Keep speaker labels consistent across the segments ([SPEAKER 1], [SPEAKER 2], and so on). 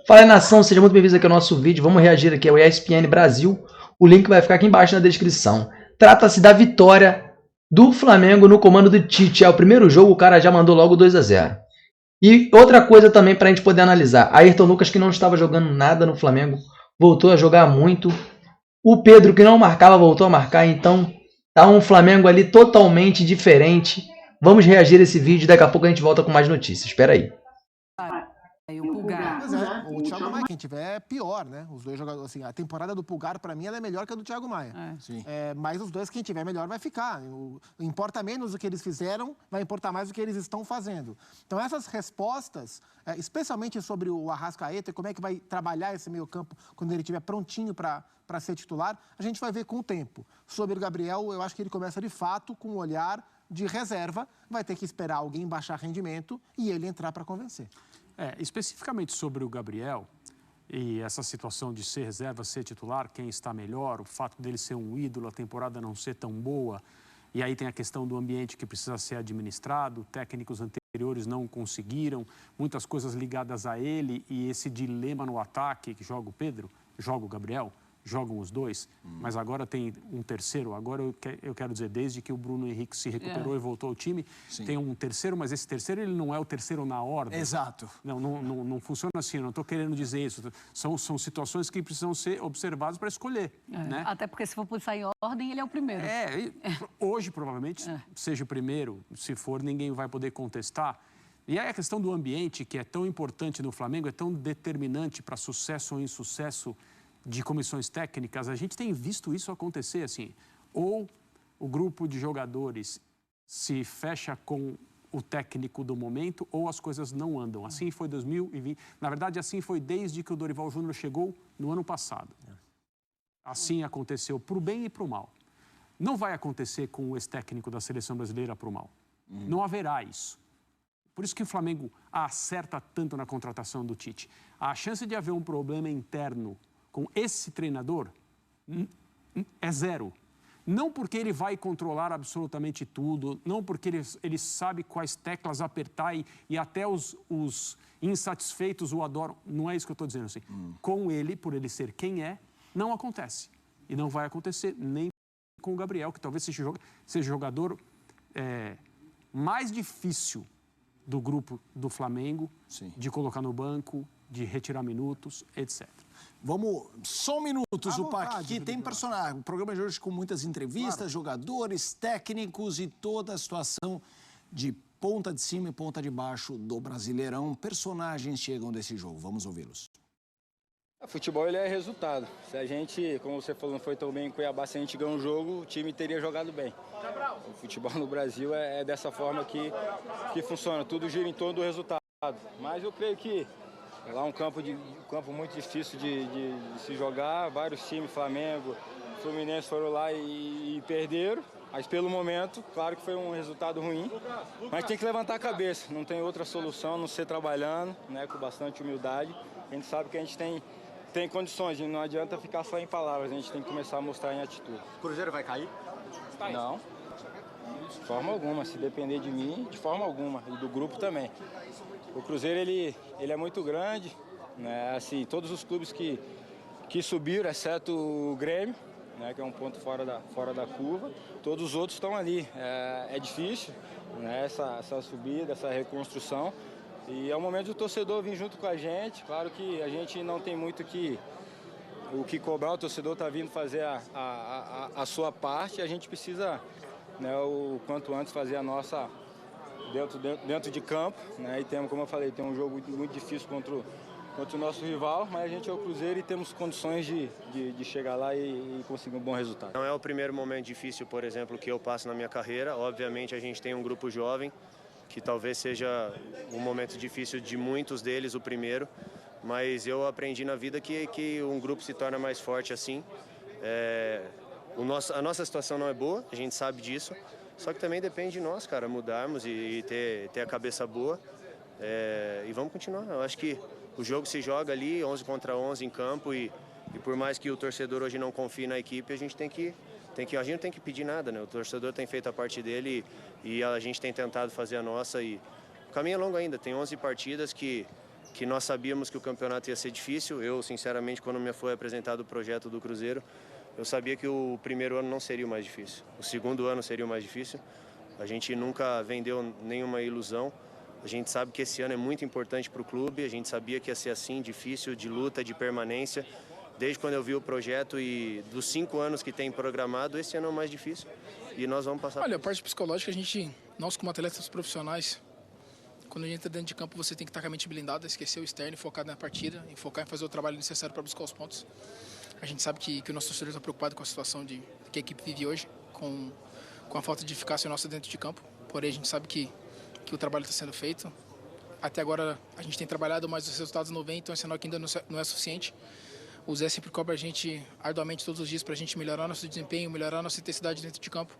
[SPEAKER 1] Fala aí, nação, seja muito bem-vindo aqui ao nosso vídeo. Vamos reagir aqui ao ESPN Brasil. O link vai ficar aqui embaixo na descrição. Trata-se da vitória do Flamengo no comando do Tite. É o primeiro jogo, o cara já mandou logo 2-0. E outra coisa também para a gente poder analisar. Ayrton Lucas, que não estava jogando nada no Flamengo, voltou a jogar muito. O Pedro, que não marcava, voltou a marcar. Então, tá um Flamengo ali totalmente diferente. Vamos reagir a esse vídeo. Daqui a pouco a gente volta com mais notícias. Espera aí.
[SPEAKER 2] O Pulgar.
[SPEAKER 3] Pois é, o Thiago Maia, quem tiver é pior, né? Os dois jogadores, assim, a temporada do Pulgar, pra mim, ela é melhor que a do Thiago Maia.
[SPEAKER 2] Sim.
[SPEAKER 3] Mas os dois, quem tiver melhor, vai ficar. Importa menos o que eles fizeram, vai importar mais o que eles estão fazendo. Então, essas respostas, especialmente sobre o Arrascaeta, como é que vai trabalhar esse meio-campo quando ele estiver prontinho para ser titular, a gente vai ver com o tempo. Sobre o Gabriel, eu acho que ele começa, de fato, com um olhar de reserva, vai ter que esperar alguém baixar rendimento e ele entrar para convencer.
[SPEAKER 4] Especificamente sobre o Gabriel e essa situação de ser reserva, ser titular, quem está melhor, o fato dele ser um ídolo, a temporada não ser tão boa, e aí tem a questão do ambiente que precisa ser administrado, técnicos anteriores não conseguiram, muitas coisas ligadas a ele e esse dilema no ataque, que joga o Pedro, joga o Gabriel, jogam os dois, mas agora tem um terceiro. Agora eu quero dizer, desde que o Bruno Henrique se recuperou e voltou ao time, tem um terceiro, mas esse terceiro ele não é o terceiro na ordem.
[SPEAKER 2] Exato.
[SPEAKER 4] Não funciona assim, não estou querendo dizer isso. São situações que precisam ser observadas para escolher. Né?
[SPEAKER 5] Até porque se for sair em ordem, ele é o primeiro.
[SPEAKER 4] Hoje, provavelmente, seja o primeiro. Se for, ninguém vai poder contestar. E aí a questão do ambiente, que é tão importante no Flamengo, é tão determinante para sucesso ou insucesso de comissões técnicas, a gente tem visto isso acontecer assim, ou o grupo de jogadores se fecha com o técnico do momento, ou as coisas não andam. Assim foi 2020, na verdade assim foi desde que o Dorival Júnior chegou no ano passado. Assim aconteceu para o bem e para o mal. Não vai acontecer com o ex-técnico da seleção brasileira para o mal. Não haverá isso. Por isso que o Flamengo acerta tanto na contratação do Tite. A chance de haver um problema interno com esse treinador é zero. Não porque ele vai controlar absolutamente tudo, não porque ele sabe quais teclas apertar e até os insatisfeitos o adoram. Não é isso que eu estou dizendo assim. Com ele, por ele ser quem é, não acontece. E não vai acontecer nem com o Gabriel, que talvez seja o jogador mais difícil do grupo do Flamengo, de colocar no banco, de retirar minutos, etc.
[SPEAKER 2] Vamos, só um minuto, Zupac, que tem personagem. O programa de hoje com muitas entrevistas, jogadores, técnicos e toda a situação de ponta de cima e ponta de baixo do Brasileirão. Personagens chegam desse jogo. Vamos ouvi-los.
[SPEAKER 6] O futebol ele é resultado. Se a gente, como você falou, não foi tão bem em Cuiabá, se a gente ganhar um jogo, o time teria jogado bem. O futebol no Brasil é dessa forma que funciona. Tudo gira em torno do resultado. Mas eu creio que lá é um campo muito difícil de se jogar. Vários times, Flamengo, Fluminense foram lá e perderam. Mas pelo momento, claro que foi um resultado ruim. Mas tem que levantar a cabeça. Não tem outra solução a não ser trabalhando, né, com bastante humildade. A gente sabe que a gente tem condições. Não adianta ficar só em palavras. A gente tem que começar a mostrar em atitude.
[SPEAKER 7] O Cruzeiro vai cair?
[SPEAKER 6] Não. De forma alguma. Se depender de mim, de forma alguma. E do grupo também. O Cruzeiro, ele é muito grande, né? Assim, todos os clubes que subiram, exceto o Grêmio, né? Que é um ponto fora da curva, todos os outros estão ali. É difícil, né? Essa subida, essa reconstrução, e é o momento do torcedor vir junto com a gente. Claro que a gente não tem muito o que cobrar, o torcedor está vindo fazer a sua parte, a gente precisa, né, o quanto antes fazer a nossa dentro de campo, né? E temos, como eu falei, tem um jogo muito difícil contra o nosso rival, mas a gente é o Cruzeiro e temos condições de chegar lá e conseguir um bom resultado.
[SPEAKER 8] Não é o primeiro momento difícil, por exemplo, que eu passo na minha carreira. Obviamente a gente tem um grupo jovem, que talvez seja um momento difícil de muitos deles, o primeiro, mas eu aprendi na vida que um grupo se torna mais forte assim. A nossa situação não é boa, a gente sabe disso. Só que também depende de nós, cara, mudarmos e ter a cabeça boa. E vamos continuar. Eu acho que o jogo se joga ali, 11 contra 11 em campo. E por mais que o torcedor hoje não confie na equipe, a gente a gente não tem que pedir nada, né? O torcedor tem feito a parte dele e a gente tem tentado fazer a nossa. E o caminho é longo ainda. Tem 11 partidas que que nós sabíamos que o campeonato ia ser difícil. Eu, sinceramente, quando me foi apresentado o projeto do Cruzeiro, eu sabia que o primeiro ano não seria o mais difícil. O segundo ano seria o mais difícil. A gente nunca vendeu nenhuma ilusão. A gente sabe que esse ano é muito importante para o clube. A gente sabia que ia ser assim, difícil, de luta, de permanência. Desde quando eu vi o projeto e dos 5 anos que tem programado, esse ano é o mais difícil. E nós vamos passar.
[SPEAKER 7] Olha, a parte psicológica, nós como atletas profissionais, quando a gente entra dentro de campo, você tem que estar com a mente blindada, esquecer o externo e focar na partida, e focar em fazer o trabalho necessário para buscar os pontos. A gente sabe que o nosso torcedor está preocupado com a situação que a equipe vive hoje, com a falta de eficácia nossa dentro de campo. Porém, a gente sabe que o trabalho está sendo feito. Até agora, a gente tem trabalhado, mas os resultados não vêm, então é sinal que ainda não é suficiente. O Zé sempre cobra a gente arduamente todos os dias para a gente melhorar nosso desempenho, melhorar nossa intensidade dentro de campo.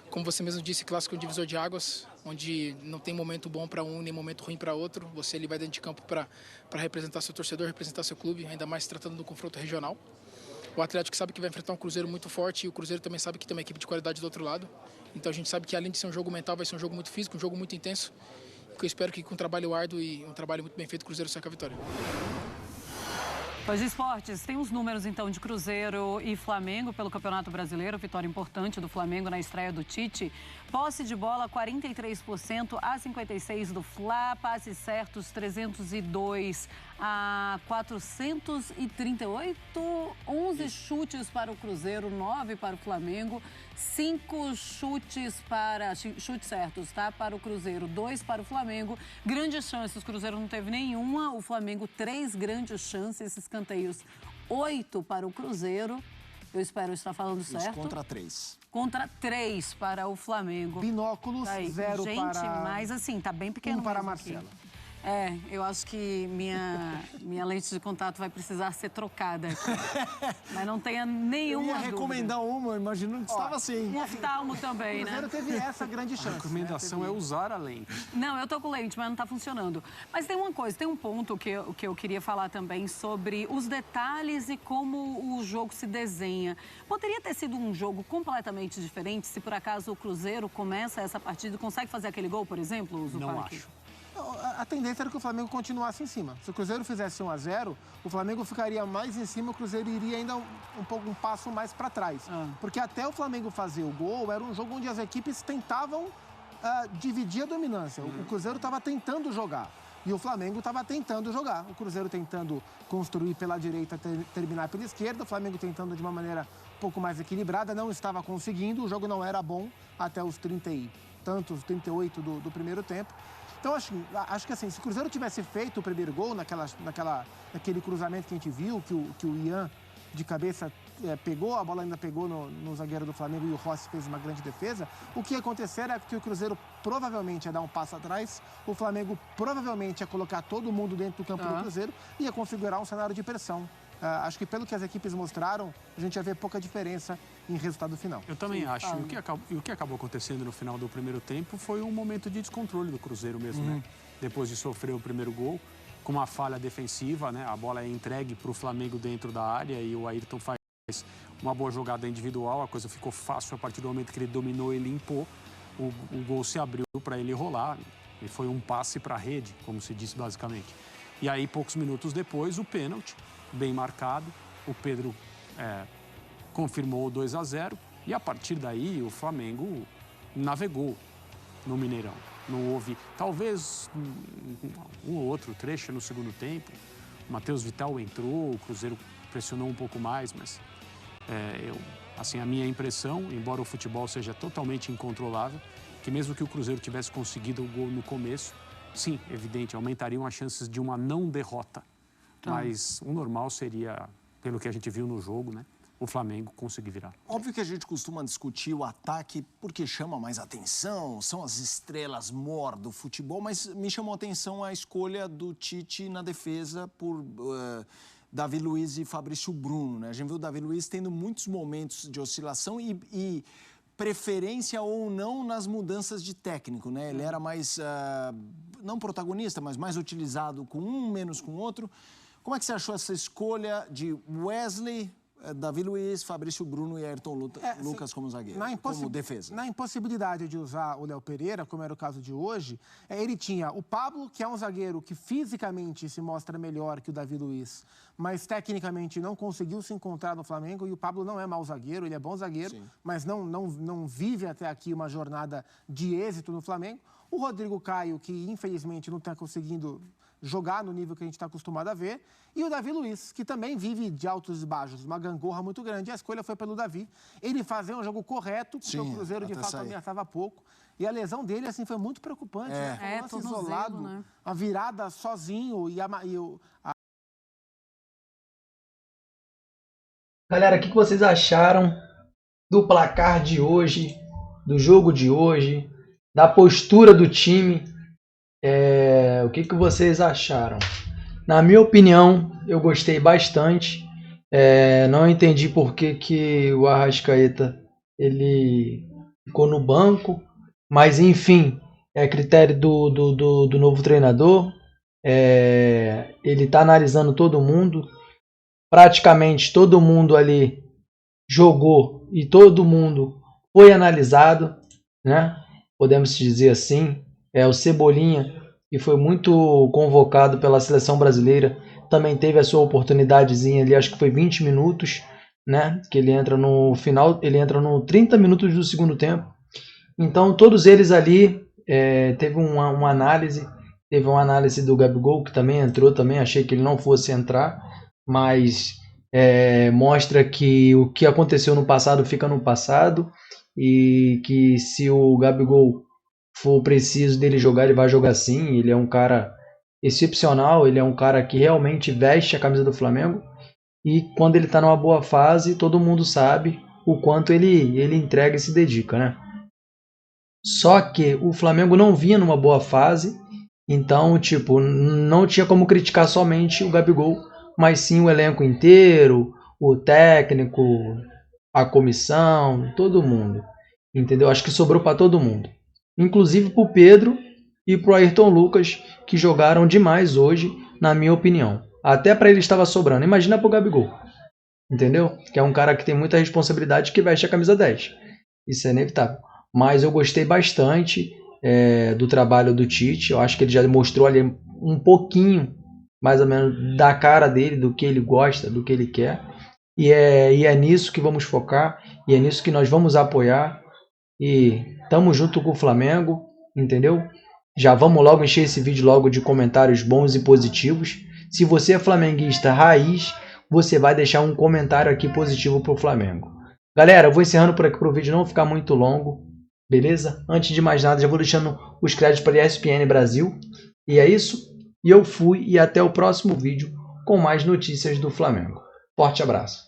[SPEAKER 7] Como você mesmo disse, clássico é um divisor de águas, onde não tem momento bom para um nem momento ruim para outro. Você ele vai dentro de campo para representar seu torcedor, representar seu clube, ainda mais tratando do confronto regional. O Atlético sabe que vai enfrentar um Cruzeiro muito forte e o Cruzeiro também sabe que tem uma equipe de qualidade do outro lado. Então a gente sabe que além de ser um jogo mental, vai ser um jogo muito físico, um jogo muito intenso. Eu espero que com um trabalho árduo e um trabalho muito bem feito, o Cruzeiro saia com a vitória.
[SPEAKER 5] Pois de esportes, tem os números então de Cruzeiro e Flamengo pelo Campeonato Brasileiro, vitória importante do Flamengo na estreia do Tite. Posse de bola 43% a 56% do Fla, passes certos 302 a 438, 11 chutes para o Cruzeiro, 9 para o Flamengo, 5 chutes certos, tá? Para o Cruzeiro, 2 para o Flamengo. Grandes chances, o Cruzeiro não teve nenhuma, o Flamengo 3 grandes chances, escanteios 8 para o Cruzeiro. Eu espero estar falando certo.
[SPEAKER 2] Isso, contra 3.
[SPEAKER 5] Contra 3 para o Flamengo.
[SPEAKER 3] Binóculos,
[SPEAKER 5] Tá aí.
[SPEAKER 3] 0
[SPEAKER 5] Gente,
[SPEAKER 3] para...
[SPEAKER 5] mas assim, tá bem pequeno
[SPEAKER 3] 1 para a
[SPEAKER 5] mesmo aqui.
[SPEAKER 3] Marcela.
[SPEAKER 5] Eu acho que minha lente de contato vai precisar ser trocada aqui. Mas não tenha nenhuma
[SPEAKER 2] Eu ia
[SPEAKER 5] dúvida.
[SPEAKER 2] recomendar uma, imaginando que estava assim.
[SPEAKER 5] Um oftalmo também,
[SPEAKER 3] O
[SPEAKER 5] né?
[SPEAKER 3] Cruzeiro teve essa grande chance.
[SPEAKER 4] A recomendação é usar a lente.
[SPEAKER 5] Não, eu tô com lente, mas não tá funcionando. Mas tem uma coisa, tem um ponto que eu queria falar também sobre os detalhes e como o jogo se desenha. Poderia ter sido um jogo completamente diferente se por acaso o Cruzeiro começa essa partida e consegue fazer aquele gol, por exemplo, Zupac?
[SPEAKER 4] Não acho.
[SPEAKER 3] A tendência era que o Flamengo continuasse em cima. Se o Cruzeiro fizesse 1-0, o Flamengo ficaria mais em cima, o Cruzeiro iria ainda um passo mais para trás. Porque até o Flamengo fazer o gol, era um jogo onde as equipes tentavam dividir a dominância. O Cruzeiro estava tentando jogar e o Flamengo estava tentando jogar. O Cruzeiro tentando construir pela direita, terminar pela esquerda, o Flamengo tentando de uma maneira um pouco mais equilibrada, não estava conseguindo, o jogo não era bom até os 30 e tantos, 38 do primeiro tempo. Então, acho que assim, se o Cruzeiro tivesse feito o primeiro gol naquele cruzamento que a gente viu, que o Ian de cabeça pegou, a bola ainda pegou no zagueiro do Flamengo e o Rossi fez uma grande defesa, o que ia acontecer era que o Cruzeiro provavelmente ia dar um passo atrás, o Flamengo provavelmente ia colocar todo mundo dentro do campo do Cruzeiro e ia configurar um cenário de pressão. Acho que pelo que as equipes mostraram, a gente ia ver pouca diferença em resultado final.
[SPEAKER 4] Eu também acho. E o que acabou acontecendo no final do primeiro tempo foi um momento de descontrole do Cruzeiro mesmo, né? Depois de sofrer o primeiro gol, com uma falha defensiva, né? A bola é entregue para o Flamengo dentro da área e o Ayrton faz uma boa jogada individual, a coisa ficou fácil a partir do momento que ele dominou e limpou. O gol se abriu para ele rolar e foi um passe para a rede, como se disse basicamente. E aí, poucos minutos depois, o pênalti, bem marcado, o Pedro confirmou o 2-0 e a partir daí o Flamengo navegou no Mineirão. Não houve, talvez, um ou outro trecho no segundo tempo. O Matheus Vital entrou, o Cruzeiro pressionou um pouco mais, mas a minha impressão, embora o futebol seja totalmente incontrolável, que mesmo que o Cruzeiro tivesse conseguido o gol no começo, sim, evidente, aumentariam as chances de uma não derrota. Mas o normal seria, pelo que a gente viu no jogo, né, o Flamengo conseguir virar.
[SPEAKER 2] Óbvio que a gente costuma discutir o ataque porque chama mais atenção, são as estrelas mor do futebol, mas me chamou a atenção a escolha do Tite na defesa por Davi Luiz e Fabrício Bruno, né? A gente viu o Davi Luiz tendo muitos momentos de oscilação e preferência ou não nas mudanças de técnico, né? Ele era mais, não protagonista, mas mais utilizado com um, menos com o outro. Como é que você achou essa escolha de Wesley, Davi Luiz, Fabrício Bruno e Ayrton Lucas como zagueiro, como defesa.
[SPEAKER 3] Na impossibilidade de usar o Léo Pereira, como era o caso de hoje, ele tinha o Pablo, que é um zagueiro que fisicamente se mostra melhor que o Davi Luiz, mas tecnicamente não conseguiu se encontrar no Flamengo, e o Pablo não é mau zagueiro, ele é bom zagueiro, sim, mas não vive até aqui uma jornada de êxito no Flamengo. O Rodrigo Caio, que infelizmente não está conseguindo jogar no nível que a gente está acostumado a ver, e o Davi Luiz, que também vive de altos e baixos, uma gangorra muito grande, e a escolha foi pelo Davi. Ele fazia um jogo correto, porque o Cruzeiro de fato ameaçava pouco, e a lesão dele assim foi muito preocupante, né? Foi um lance isolado, né? A virada sozinho
[SPEAKER 1] Galera, o que vocês acharam do placar de hoje, do jogo de hoje, da postura do time? O que vocês acharam? Na minha opinião, eu gostei bastante. Não entendi por que o Arrascaeta ele ficou no banco, mas enfim, é critério do novo treinador. Ele está analisando todo mundo. Praticamente todo mundo ali jogou e todo mundo foi analisado, né? Podemos dizer assim. O Cebolinha, que foi muito convocado pela seleção brasileira, também teve a sua oportunidadezinha ali, acho que foi 20 minutos, né? Que ele entra no final, ele entra no 30 minutos do segundo tempo. Então todos eles ali teve uma análise, teve uma análise do Gabigol, que também entrou, também achei que ele não fosse entrar, mas mostra que o que aconteceu no passado fica no passado, e que se o Gabigol for preciso dele jogar, ele vai jogar sim. Ele é um cara excepcional, ele é um cara que realmente veste a camisa do Flamengo, e quando ele está numa boa fase, todo mundo sabe o quanto ele entrega e se dedica, né? Só que o Flamengo não vinha numa boa fase, então não tinha como criticar somente o Gabigol, mas sim o elenco inteiro, o técnico, a comissão, todo mundo, entendeu? Acho que sobrou para todo mundo, inclusive para o Pedro e para o Ayrton Lucas, que jogaram demais hoje, na minha opinião. Até para ele estava sobrando. Imagina para o Gabigol, entendeu? Que é um cara que tem muita responsabilidade, que veste a camisa 10. Isso é inevitável. Mas eu gostei bastante do trabalho do Tite. Eu acho que ele já mostrou ali um pouquinho, mais ou menos, da cara dele, do que ele gosta, do que ele quer. E é nisso que vamos focar, e é nisso que nós vamos apoiar. E tamo junto com o Flamengo, entendeu? Já vamos logo encher esse vídeo logo de comentários bons e positivos. Se você é flamenguista raiz, você vai deixar um comentário aqui positivo pro Flamengo. Galera, eu vou encerrando por aqui para o vídeo não ficar muito longo, beleza? Antes de mais nada, já vou deixando os créditos para a ESPN Brasil. E é isso. E eu fui, e até o próximo vídeo com mais notícias do Flamengo. Forte abraço.